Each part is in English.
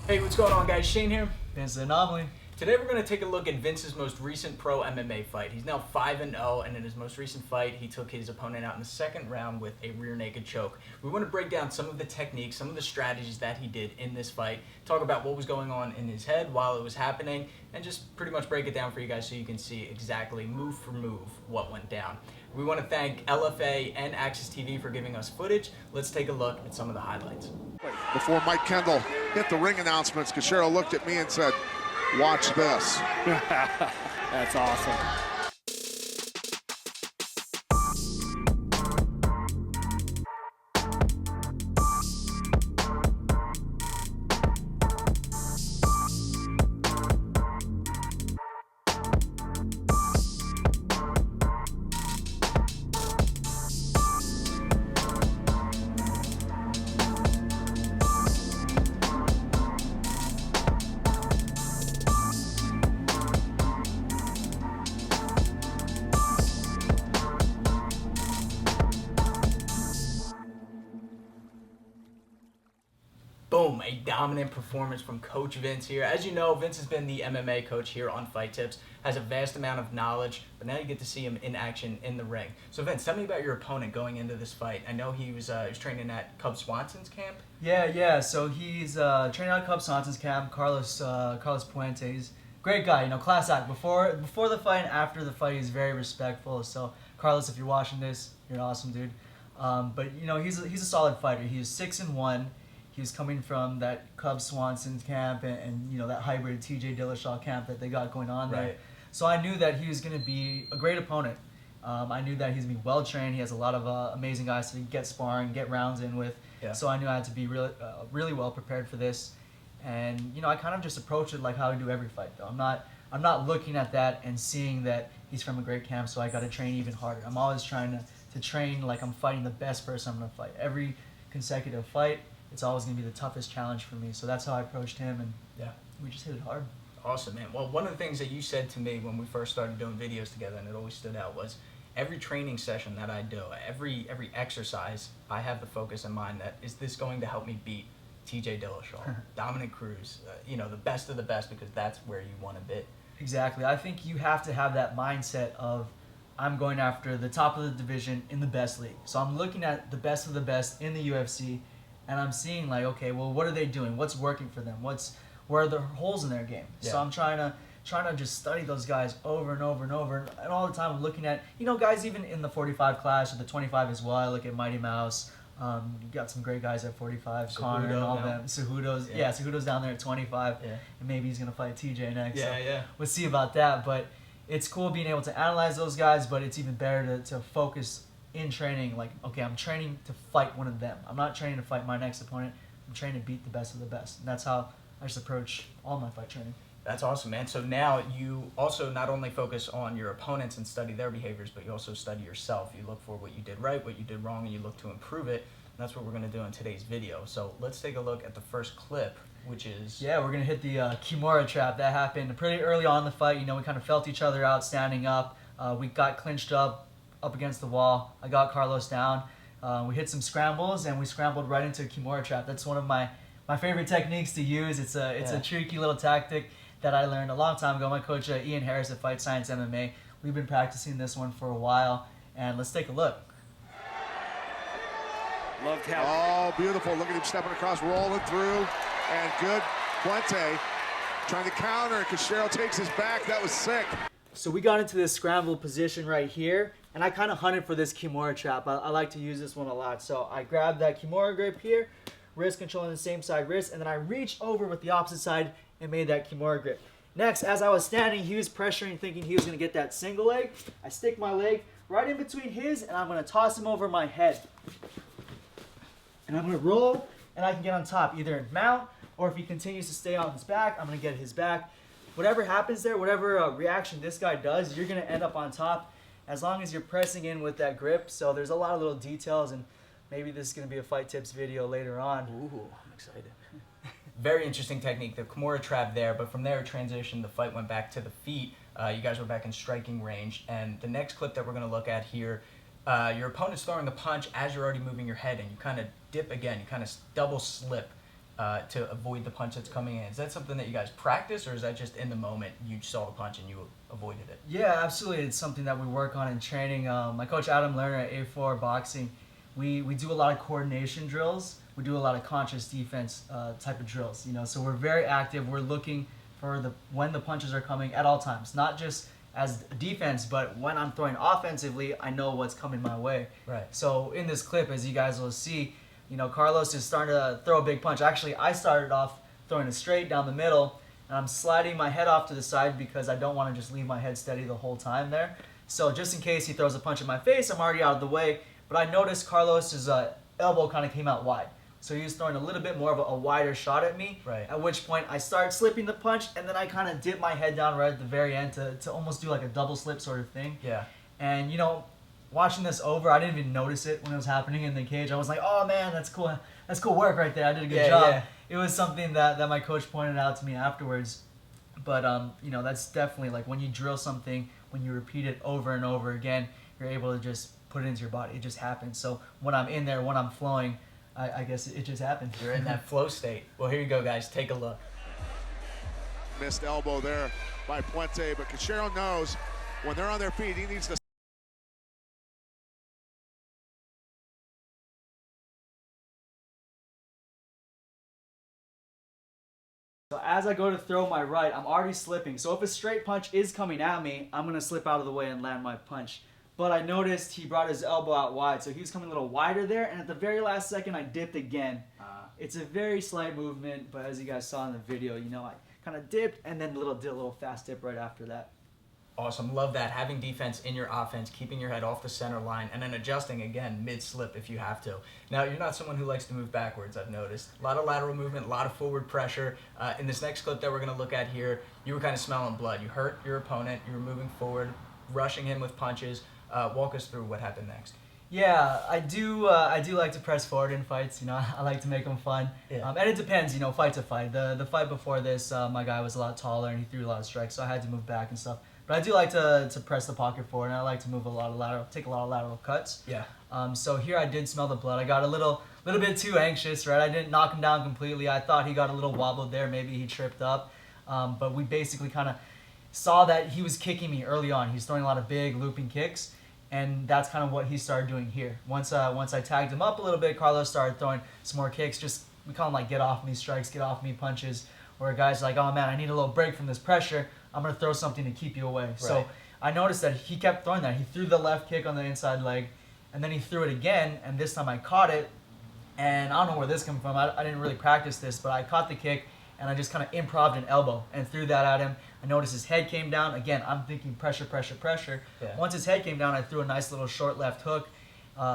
Hey, what's going on, guys? Shane here. Vince Anomaly. Today we're going to take a look at Vince's most recent pro MMA fight. He's now 5-0, and in his most recent fight, he took his opponent out in the second round with a rear naked choke. We want to break down some of the techniques, some of the strategies that he did in this fight, talk about what was going on in his head while it was happening, and just pretty much break it down for you guys so you can see exactly move for move what went down. We want to thank LFA and AXS TV for giving us footage. Let's take a look at some of the highlights. Before Mike Kendall hit the ring announcements, Cachero looked at me and said, "Watch this." That's awesome. Boom, a dominant performance from Coach Vince here. As you know, Vince has been the MMA coach here on fightTIPS, has a vast amount of knowledge, but now you get to see him in action in the ring. So Vince, tell me about your opponent going into this fight. I know he was training at Cub Swanson's camp. Yeah. So he's training at Cub Swanson's camp. Carlos Puentes, great guy. You know, class act. Before the fight and after the fight, he's very respectful. So Carlos, if you're watching this, you're an awesome dude. But you know, he's a solid fighter. He's 6-1. He was coming from that Cub Swanson's camp and you know, that hybrid TJ Dillashaw camp that they got going on there. Right. So I knew that he was going to be a great opponent. I knew that he's going to be well trained. He has a lot of amazing guys to get sparring, get rounds in with. Yeah. So I knew I had to be really well prepared for this. And you know, I kind of just approach it like how I do every fight, though. I'm not looking at that and seeing that he's from a great camp, so I got to train even harder. I'm always trying to train like I'm fighting the best person I'm going to fight. Every consecutive fight, it's always going to be the toughest challenge for me. So that's how I approached him, and Yeah. we just hit it hard. Awesome, man. Well, one of the things that you said to me when we first started doing videos together, and it always stood out, was every training session that I do, every exercise, I have the focus in mind that, is this going to help me beat TJ Dillashaw, Dominic Cruz, you know, the best of the best, because that's where you want to be. Exactly. I think you have to have that mindset of, I'm going after the top of the division in the best league. So I'm looking at the best of the best in the UFC, and I'm seeing like, okay, well, what are they doing? What's working for them? Where are the holes in their game? Yeah. So I'm trying to just study those guys over and over and over, and all the time I'm looking at, you know, guys even in the 45 class or the 25 as well. I look at Mighty Mouse. You got some great guys at 45, Connor and all them. Cejudo's, yeah, Cejudo's down there at 25, Yeah. and maybe he's gonna fight TJ next. Yeah, so yeah. We'll see about that, but it's cool being able to analyze those guys, but it's even better to focus in training, like, okay, I'm training to fight one of them. I'm not training to fight my next opponent. I'm training to beat the best of the best. And that's how I just approach all my fight training. That's awesome, man. So now you also not only focus on your opponents and study their behaviors, but you also study yourself. You look for what you did right, what you did wrong, and you look to improve it. And that's what we're going to do in today's video. So let's take a look at the first clip, which is... Yeah, we're going to hit the Kimura trap. That happened pretty early on in the fight. You know, we kind of felt each other out standing up. We got clinched up against the wall. I got Carlos down. We hit some scrambles, and we scrambled right into a Kimura trap. That's one of my favorite techniques to use. It's a tricky little tactic that I learned a long time ago. My coach, Ian Harris at Fight Science MMA, we've been practicing this one for a while, and let's take a look. Loved how. Oh, beautiful. Look at him stepping across, rolling through, and good. Puente trying to counter, and Cachero takes his back. That was sick. So we got into this scramble position right here, and I kind of hunted for this Kimura trap. I like to use this one a lot. So I grabbed that Kimura grip here, wrist controlling the same side wrist, and then I reached over with the opposite side and made that Kimura grip. Next, as I was standing, he was pressuring, thinking he was going to get that single leg. I stick my leg right in between his, and I'm going to toss him over my head. And I'm going to roll, and I can get on top, either mount, or if he continues to stay on his back, I'm going to get his back. Whatever happens there, whatever reaction this guy does, you're going to end up on top as long as you're pressing in with that grip. So there's a lot of little details, and maybe this is going to be a fightTIPS video later on. Ooh, I'm excited. Very interesting technique, the Kimura trap there, but from there it transitioned, the fight went back to the feet. You guys were back in striking range, and the next clip that we're going to look at here, your opponent's throwing the punch as you're already moving your head, and you kind of dip again, you kind of double slip to avoid the punch that's coming in. Is that something that you guys practice, or is that just in the moment you saw the punch and you avoided it? Yeah, absolutely. It's something that we work on in training. My coach Adam Lerner at A4 Boxing, we do a lot of coordination drills. We do a lot of conscious defense type of drills. So we're very active. We're looking for when the punches are coming at all times, not just as defense, but when I'm throwing offensively, I know what's coming my way. Right. So in this clip, as you guys will see, Carlos is starting to throw a big punch. Actually, I started off throwing it straight down the middle, and I'm sliding my head off to the side because I don't want to just leave my head steady the whole time there. So just in case he throws a punch in my face, I'm already out of the way. But I noticed Carlos's elbow kind of came out wide. So he was throwing a little bit more of a wider shot at me, right. At which point I started slipping the punch, and then I kind of dipped my head down right at the very end to almost do like a double slip sort of thing. Yeah. And, watching this over, I didn't even notice it when it was happening in the cage. I was like, oh, man, that's cool. That's cool work right there. I did a good job. Yeah. It was something that my coach pointed out to me afterwards. But, that's definitely like when you drill something, when you repeat it over and over again, you're able to just put it into your body. It just happens. So when I'm in there, when I'm flowing, I guess it just happened. You're in that flow state. Well, here you go, guys. Take a look. Missed elbow there by Puente, but Cachero knows when they're on their feet, he needs to. So as I go to throw my right, I'm already slipping. So if a straight punch is coming at me, I'm going to slip out of the way and land my punch. But I noticed he brought his elbow out wide, so he was coming a little wider there, and at the very last second, I dipped again. It's a very slight movement, but as you guys saw in the video, I kind of dipped, and then did a little fast dip right after that. Awesome. Love that. Having defense in your offense, keeping your head off the center line, and then adjusting again mid-slip if you have to. Now, you're not someone who likes to move backwards, I've noticed. A lot of lateral movement, a lot of forward pressure. In this next clip that we're going to look at here, you were kind of smelling blood. You hurt your opponent. You were moving forward, rushing him with punches. Walk us through what happened next. Yeah, I do like to press forward in fights. I like to make them fun. Yeah. And it depends, fight to fight. The fight before this, my guy was a lot taller and he threw a lot of strikes, so I had to move back and stuff. But I do like to press the pocket forward, and I like to move take a lot of lateral cuts. Yeah. So here I did smell the blood. I got a little bit too anxious, right? I didn't knock him down completely. I thought he got a little wobbled there. Maybe he tripped up. But we basically kind of saw that he was kicking me early on. He was throwing a lot of big looping kicks. And that's kind of what he started doing here. Once I tagged him up a little bit, Carlos started throwing some more kicks. We call them like get off me strikes, get off me punches, where a guy's like, oh man, I need a little break from this pressure. I'm going to throw something to keep you away. Right. So I noticed that he kept throwing that. He threw the left kick on the inside leg, and then he threw it again, and this time I caught it. And I don't know where this came from. I didn't really practice this, but I caught the kick, and I just kind of improv'd an elbow and threw that at him. I noticed his head came down. Again, I'm thinking pressure, pressure, pressure. Yeah. Once his head came down, I threw a nice little short left hook.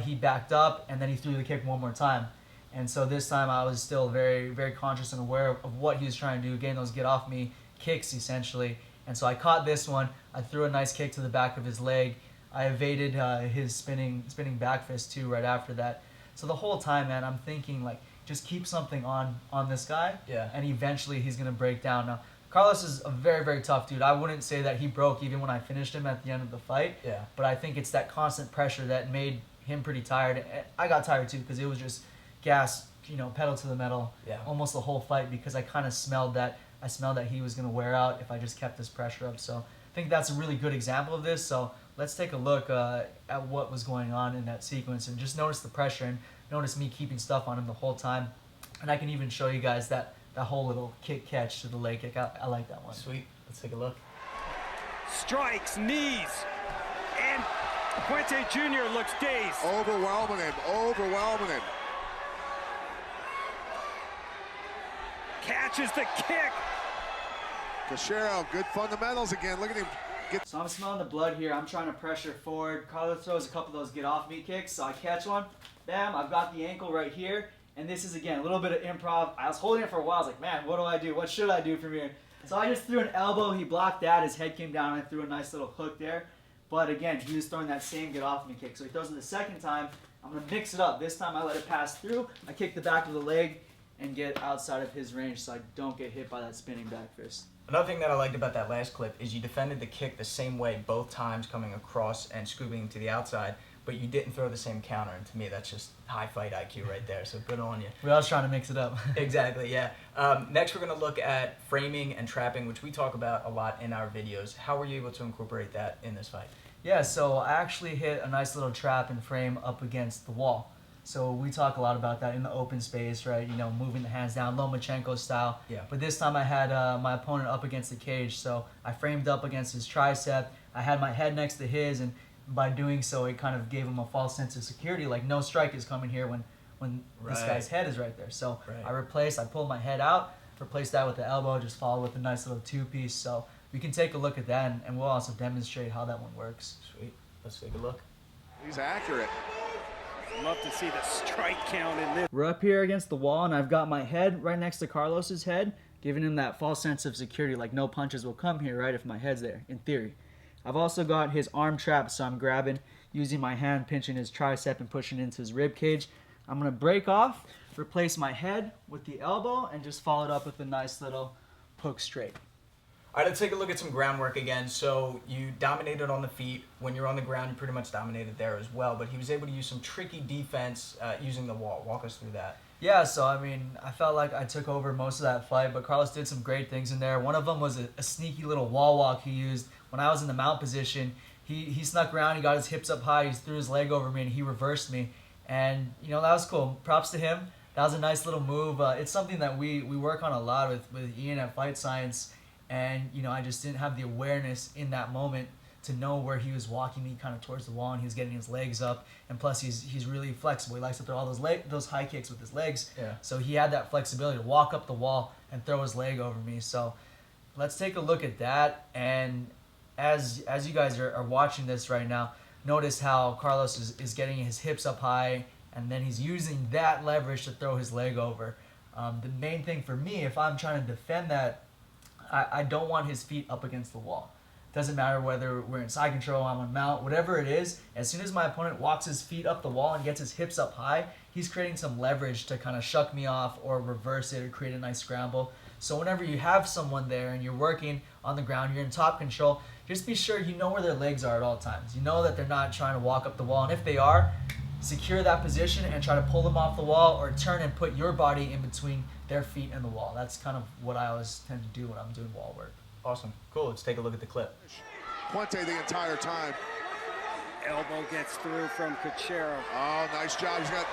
He backed up, and then he threw the kick one more time. And so this time I was still very, very conscious and aware of what he was trying to do, getting those get-off-me kicks, essentially. And so I caught this one. I threw a nice kick to the back of his leg. I evaded his spinning back fist, too, right after that. So the whole time, man, I'm thinking, like, just keep something on this guy, and eventually he's going to break down. Now, Carlos is a very, very tough dude. I wouldn't say that he broke even when I finished him at the end of the fight. Yeah. But I think it's that constant pressure that made him pretty tired. I got tired too because it was just gas, pedal to the metal, almost the whole fight because I kind of smelled that. I smelled that he was going to wear out if I just kept this pressure up. So I think that's a really good example of this. So let's take a look at what was going on in that sequence and just notice the pressure and notice me keeping stuff on him the whole time. And I can even show you guys that whole little kick catch to the leg kick. I like that one. Sweet. Let's take a look. Strikes, knees, and Puente Jr. looks dazed. Overwhelming him. Catches the kick. Cachero, good fundamentals again. Look at him. So I'm smelling the blood here. I'm trying to pressure forward. Carlos throws a couple of those get-off-me kicks. So I catch one. Bam, I've got the ankle right here. And this is, again, a little bit of improv. I was holding it for a while. I was like, man, what do I do? What should I do from here? So I just threw an elbow. He blocked that. His head came down. I threw a nice little hook there. But, again, he was throwing that same get-off-me kick. So he throws it the second time. I'm going to mix it up. This time I let it pass through. I kick the back of the leg and get outside of his range so I don't get hit by that spinning back fist. Another thing that I liked about that last clip is you defended the kick the same way both times, coming across and scooping to the outside. but you didn't throw the same counter. And to me, that's just high fight IQ right there. So good on you. We're always trying to mix it up. Exactly, yeah. Next, we're going to look at framing and trapping, which we talk about a lot in our videos. How were you able to incorporate that in this fight? Yeah, so I actually hit a nice little trap and frame up against the wall. So we talk a lot about that in the open space, right? You know, moving the hands down, Lomachenko style. Yeah. But this time I had my opponent up against the cage, so I framed up against his tricep. I had my head next to his, and by doing so, it kind of gave him a false sense of security, like no strike is coming here when this guy's head is right there. So I pulled my head out, replaced that with the elbow, just followed with a nice little two-piece. So we can take a look at that, and we'll also demonstrate how that one works. Sweet. Let's take a look. He's accurate. Love to see the strike count in this. We're up here against the wall, and I've got my head right next to Carlos's head, giving him that false sense of security, like no punches will come here, right, if my head's there, in theory. I've also got his arm trapped, so I'm grabbing, using my hand, pinching his tricep and pushing into his rib cage. I'm going to break off, replace my head with the elbow, and just follow it up with a nice little hook straight. All right, let's take a look at some groundwork again. So you dominated on the feet. When you're on the ground, you pretty much dominated there as well. But he was able to use some tricky defense using the wall. Walk us through that. Yeah, so I mean, I felt like I took over most of that fight, but Carlos did some great things in there. One of them was a sneaky little wall walk he used. When I was in the mount position, he snuck around, he got his hips up high, he threw his leg over me, and he reversed me. And, you know, that was cool. Props to him. That was a nice little move. It's something that we work on a lot with Ian at Fight Science. And, you know, I just didn't have the awareness in that moment to know where he was walking me kind of towards the wall, and he was getting his legs up. And plus, he's really flexible. He likes to throw all those high kicks with his legs. Yeah. So he had that flexibility to walk up the wall and throw his leg over me. So let's take a look at that. And as you guys are watching this right now, notice how Carlos is getting his hips up high, and then he's using that leverage to throw his leg over. The main thing for me, if I'm trying to defend that, I don't want his feet up against the wall. Doesn't matter whether we're in side control, I'm on mount, whatever it is. As soon as my opponent walks his feet up the wall and gets his hips up high, he's creating some leverage to kind of shuck me off or reverse it or create a nice scramble. So whenever you have someone there and you're working on the ground, you're in top control, just be sure you know where their legs are at all times. You know that they're not trying to walk up the wall. And if they are, secure that position and try to pull them off the wall, or turn and put your body in between their feet and the wall. That's kind of what I always tend to do when I'm doing wall work. Awesome. Cool. Let's take a look at the clip. Puente the entire time. Elbow gets through from Cachero. Oh, nice job. He's got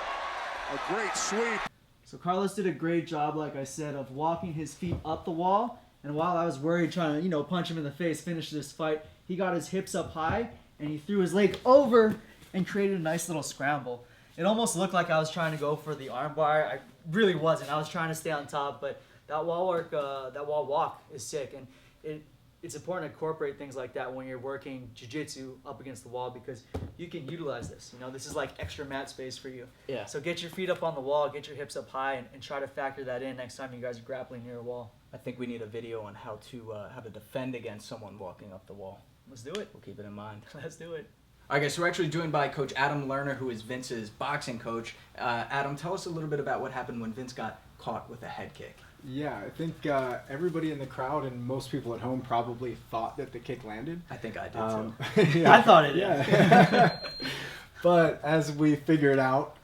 a great sweep. So Carlos did a great job, like I said, of walking his feet up the wall. And while I was worried trying to, punch him in the face, finish this fight, he got his hips up high and he threw his leg over and created a nice little scramble. It almost looked like I was trying to go for the armbar. I really wasn't. I was trying to stay on top, but that wall work, that wall walk is sick. And it's important to incorporate things like that when you're working jiu-jitsu up against the wall, because you can utilize this. This is like extra mat space for you. Yeah. So get your feet up on the wall, get your hips up high, and try to factor that in next time you guys are grappling near a wall. I think we need a video on how to defend against someone walking up the wall. Let's do it. We'll keep it in mind. Let's do it. All right, guys, so we're actually joined by Coach Adam Lerner, who is Vince's boxing coach. Adam, tell us a little bit about what happened when Vince got caught with a head kick. Yeah, I think everybody in the crowd and most people at home probably thought that the kick landed. I think I did too. Yeah. I thought it did. Yeah. But as we figured out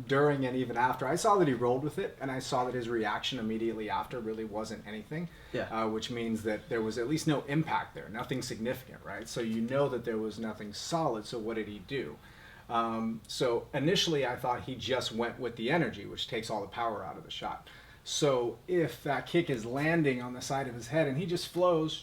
during and even after, I saw that he rolled with it, and I saw that his reaction immediately after really wasn't anything, which means that there was at least no impact there, nothing significant, right? So you know that there was nothing solid, so what did he do? So initially I thought he just went with the energy, which takes all the power out of the shot. So if that kick is landing on the side of his head and he just flows,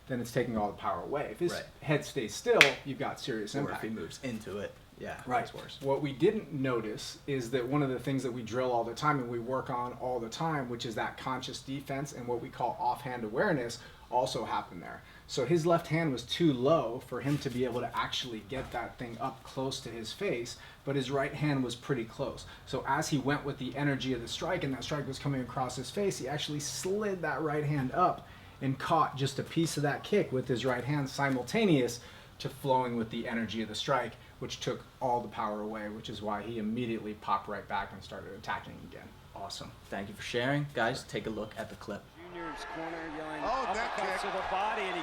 then it's taking all the power away. If his head stays still, you've got serious impact. Or if he moves into it, that's worse. What we didn't notice is that one of the things that we drill all the time and we work on all the time, which is that conscious defense and what we call offhand awareness, also happened there. So his left hand was too low for him to be able to actually get that thing up close to his face, but his right hand was pretty close. So as he went with the energy of the strike and that strike was coming across his face, he actually slid that right hand up and caught just a piece of that kick with his right hand, simultaneous to flowing with the energy of the strike, which took all the power away, which is why he immediately popped right back and started attacking again. Awesome. Thank you for sharing. Guys, take a look at the clip. Junior's corner yelling neck uppercuts kick. to the body, and he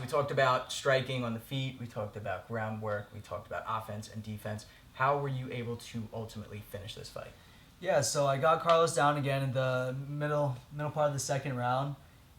we talked about striking on the feet, we talked about groundwork, we talked about offense and defense. How were you able to ultimately finish this fight? Yeah, so I got Carlos down again in the middle part of the second round,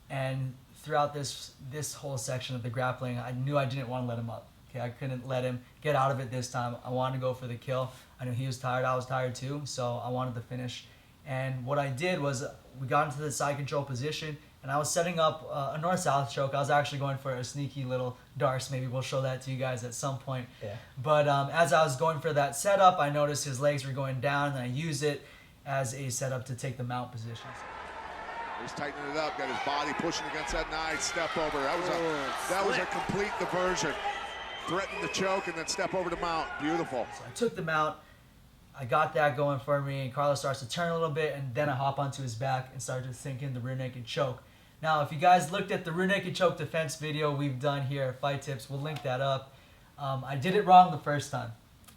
and throughout this whole section of the grappling, I knew I didn't want to let him up. Okay, I couldn't let him get out of it this time. I wanted to go for the kill. I knew he was tired, I was tired too, so I wanted to finish. And what I did was we got into the side control position, and I was setting up a north-south choke. I was actually going for a sneaky little darce. Maybe we'll show that to you guys at some point. Yeah. But as I was going for that setup, I noticed his legs were going down, and I used it as a setup to take the mount positions. He's tightening it up, got his body pushing against that nice step over. That was a complete diversion. Threatened the choke and then step over to mount. Beautiful. So I took the mount. I got that going for me, and Carlos starts to turn a little bit, and then I hop onto his back and started to sink in the rear naked choke. Now, if you guys looked at the rear naked choke defense video we've done here at fightTIPS, we'll link that up. I did it wrong the first time.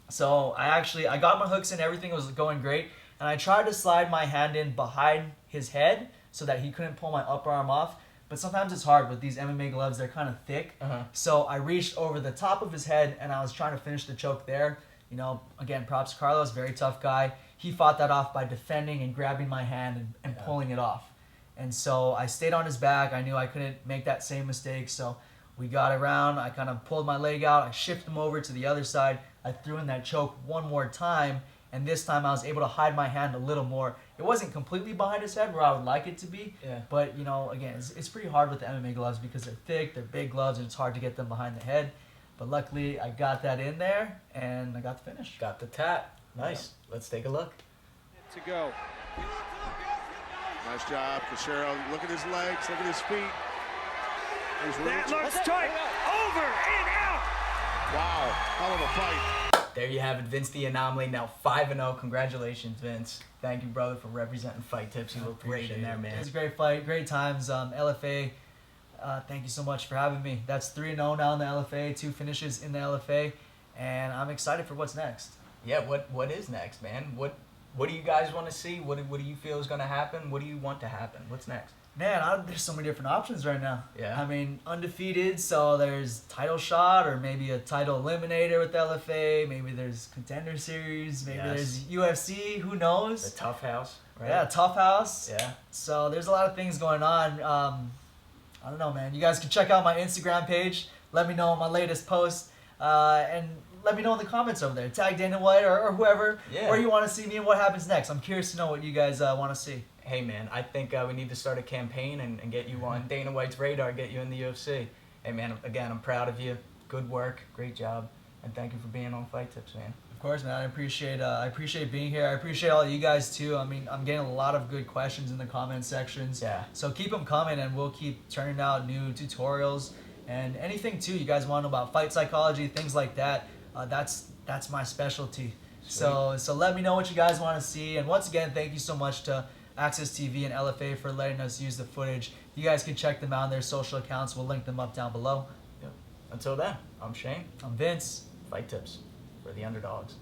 So I got my hooks in, everything was going great, and I tried to slide my hand in behind his head so that he couldn't pull my upper arm off. But sometimes it's hard with these MMA gloves, they're kind of thick. So I reached over the top of his head, and I was trying to finish the choke there. You know, again, props to Carlos, very tough guy. He fought that off by defending and grabbing my hand and pulling it off. And so I stayed on his back. I knew I couldn't make that same mistake. So we got around. I kind of pulled my leg out. I shifted him over to the other side. I threw in that choke one more time. And this time I was able to hide my hand a little more. It wasn't completely behind his head where I would like it to be. Yeah. But, you know, again, it's pretty hard with the MMA gloves because they're thick, they're big gloves, and it's hard to get them behind the head. But luckily, I got that in there, and I got the finish. Got the tap. Nice. Let's take a look. To go. Nice job, Cachero. Look at his legs, look at his feet. He's That reaching. looks tight. Over and out. Wow, hell of a fight. There you have it, Vince the Anomaly, now 5-0. Congratulations, Vince. Thank you, brother, for representing fightTIPS. You look great in there, man. It was a great fight, great times. LFA, thank you so much for having me. That's 3-0 now in the LFA, 2 finishes in the LFA, and I'm excited for what's next. Yeah, what is next, man? What do you guys want to see? What do you feel is going to happen? What do you want to happen? What's next? Man, there's so many different options right now. Yeah. I mean, undefeated, so there's title shot or maybe a title eliminator with LFA. Maybe there's contender series. Maybe there's UFC. Who knows? The Tough House, right? Yeah, Tough House. Yeah. So there's a lot of things going on. I don't know, man. You guys can check out my Instagram page. Let me know my latest post. And let me know in the comments over there. Tag Dana White or whoever. Yeah. Where you want to see me and what happens next. I'm curious to know what you guys want to see. Hey, man, I think we need to start a campaign and get you on Dana White's radar, get you in the UFC. Hey, man, again, I'm proud of you. Good work. Great job. And thank you for being on fightTIPS, man. Of course, man. I appreciate being here. I appreciate all of you guys, too. I mean, I'm getting a lot of good questions in the comment sections. Yeah. So keep them coming, and we'll keep turning out new tutorials. And anything, too, you guys want to know about fight psychology, things like that, that's my specialty. So let me know what you guys want to see. And once again, thank you so much to AXS TV and LFA for letting us use the footage. You guys can check them out on their social accounts. We'll link them up down below. Yep. Until then, I'm Shane. I'm Vince. fightTIPS for the underdogs.